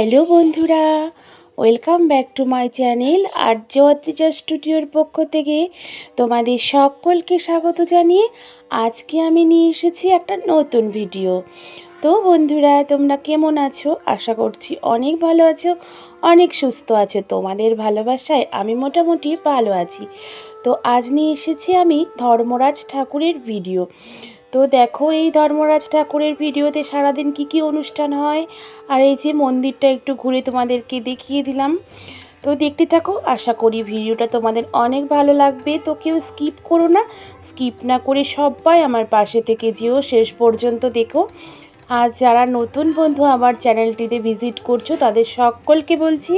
Hello বন্ধুরা, welcome back to my channel Arya Atrija স্টুডিওর পক্ষ থেকে তোমাদের সকলকে স্বাগত জানিয়ে আজকে আমি নিয়ে এসেছি একটা নতুন ভিডিও। তো বন্ধুরা, তোমরা কেমন আছো? আশা করছি অনেক ভালো আছো, অনেক সুস্থ আছো। তোমাদের ভালোবাসায় আমি মোটামুটি ভালো আছি। তো আজ নিয়ে এসেছি আমি ধর্মরাজ ঠাকুরের ভিডিও। তো দেখো, এই ধর্মরাজ ঠাকুরের ভিডিওতে সারাদিন কি অনুষ্ঠান হয় আর এই যে মন্দিরটা একটু ঘুরে তোমাদেরকে দেখিয়ে দিলাম। তো দেখতে থাকো, আশা করি ভিডিওটা তোমাদের অনেক ভালো লাগবে। তো কেউ স্কিপ করো না, স্কিপ না করে সবাই আমার পাশে থেকে যেও, শেষ পর্যন্ত দেখো। আর যারা নতুন বন্ধু আমার চ্যানেলটিতে ভিজিট করছো তাদের সকলকে বলছি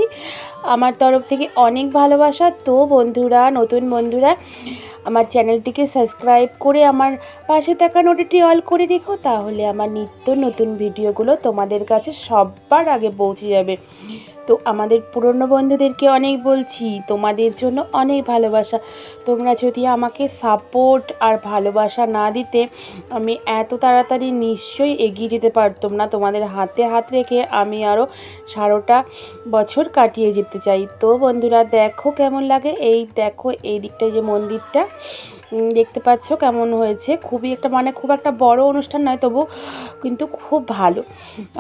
আমার তরফ থেকে অনেক ভালোবাসা। তো বন্ধুরা, নতুন বন্ধুরা আমার চ্যানেলটিকে সাবস্ক্রাইব করে আমার পাশে থাকা নোটিটি অল করে রেখো, তাহলে আমার নিত্য নতুন ভিডিওগুলো তোমাদের কাছে সবার আগে পৌঁছে যাবে। তো আমাদের পুরনো বন্ধুদেরকে অনেক বলছি, তোমাদের জন্য অনেক ভালোবাসা। তোমরা যদি আমাকে সাপোর্ট আর ভালোবাসা না দিতে আমি এত তাড়াতাড়ি নিশ্চয়ই এগিয়ে যেতে পারতাম না। তোমাদের হাতে হাত রেখে আমি আরও 12টা বছর কাটিয়ে যেতে চাই। তো বন্ধুরা দেখো কেমন লাগে, এই দেখো এই দিকটায় যে মন্দিরটা দেখতে পাচ্ছ কেমন হয়েছে। খুব একটা বড় অনুষ্ঠান নয়, তবু কিন্তু খুব ভালো।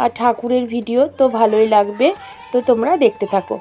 আর ঠাকুরের ভিডিও তো ভালোই লাগবে, তো তোমরা দেখতে থাকো।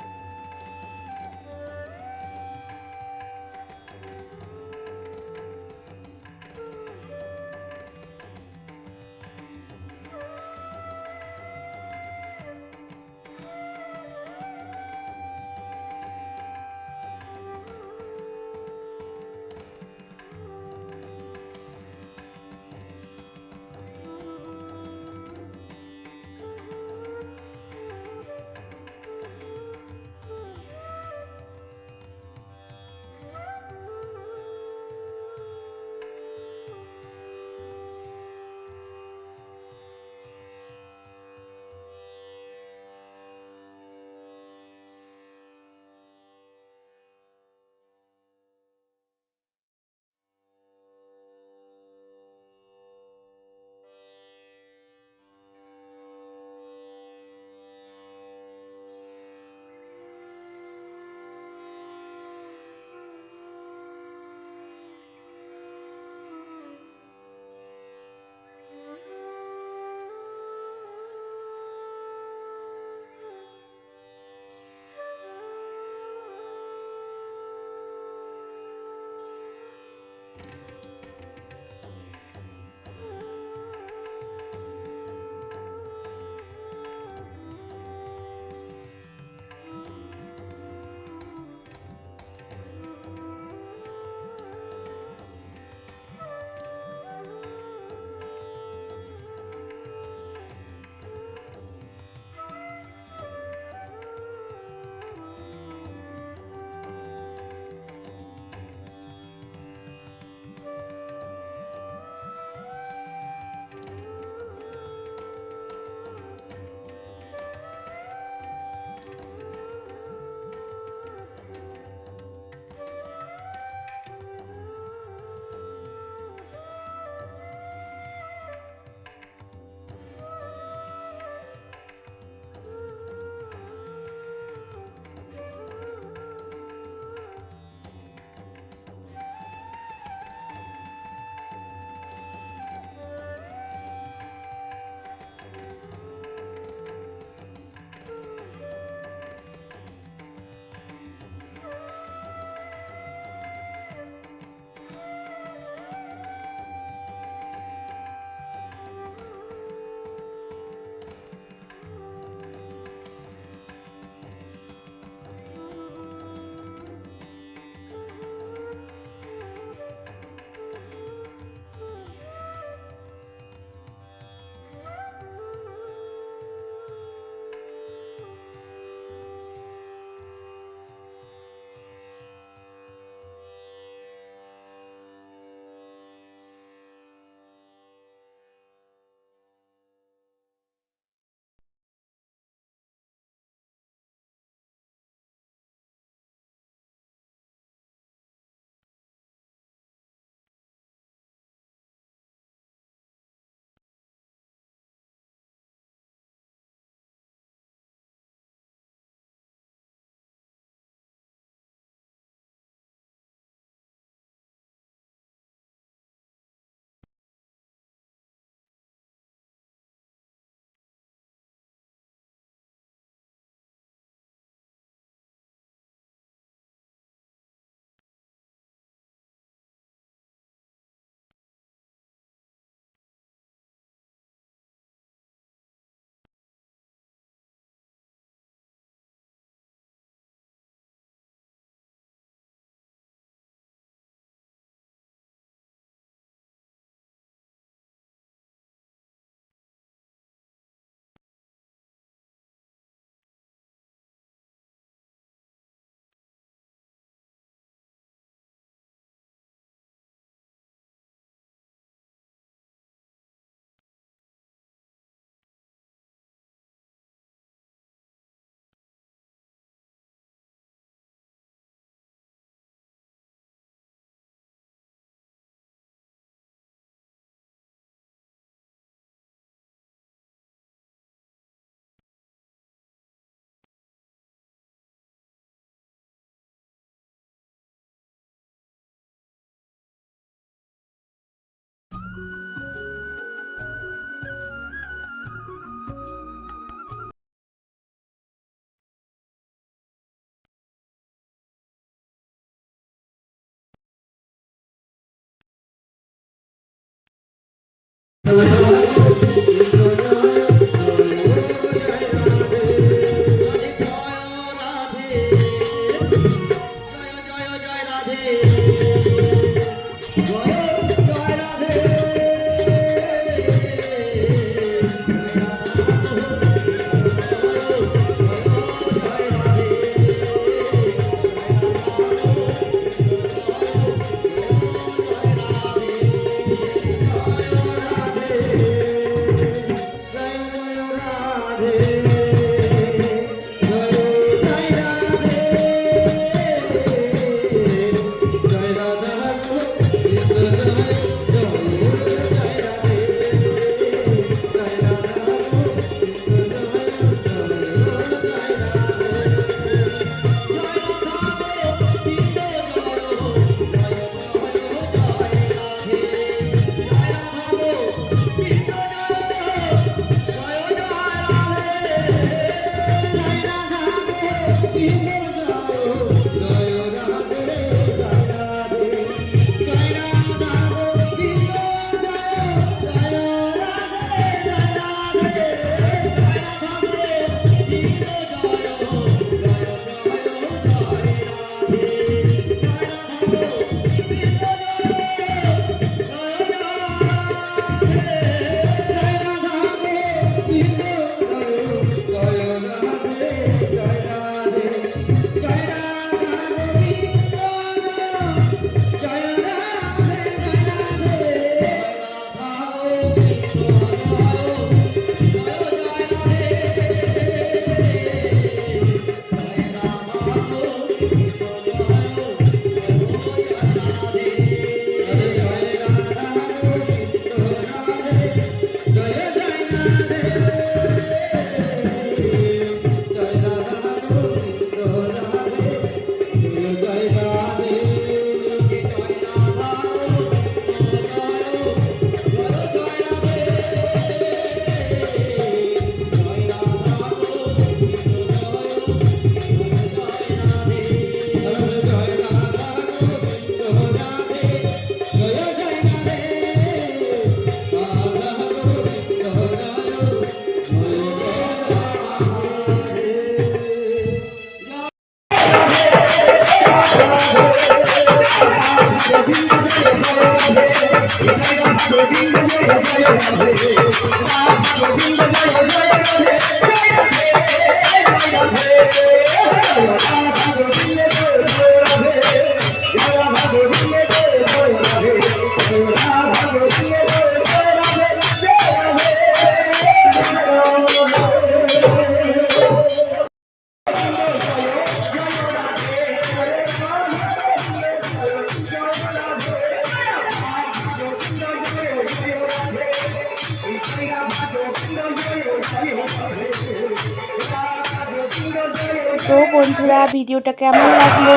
তো বন্ধুরা, ভিডিওটা কেমন লাগলো?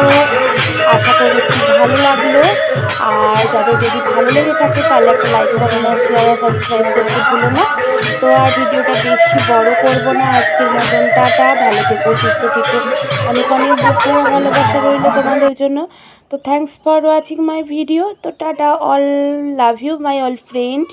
আশা করেছি ভালো লাগলো। আর যাদের যদি ভালো লেগে থাকে তাহলে একটা লাইক কমেন্ট আর শেয়ার আর সাবস্ক্রাইব করতে ভুলো না। তো আর ভিডিওটা বেশি বড় করব না, আজকের মতন টাটা। ভালো থেকো, সুস্থ থেকো, অনেক অনেক ভালোবাসা রইল তোমাদের জন্য। তো thanks for watching my video. তো tata, all love you my all friend.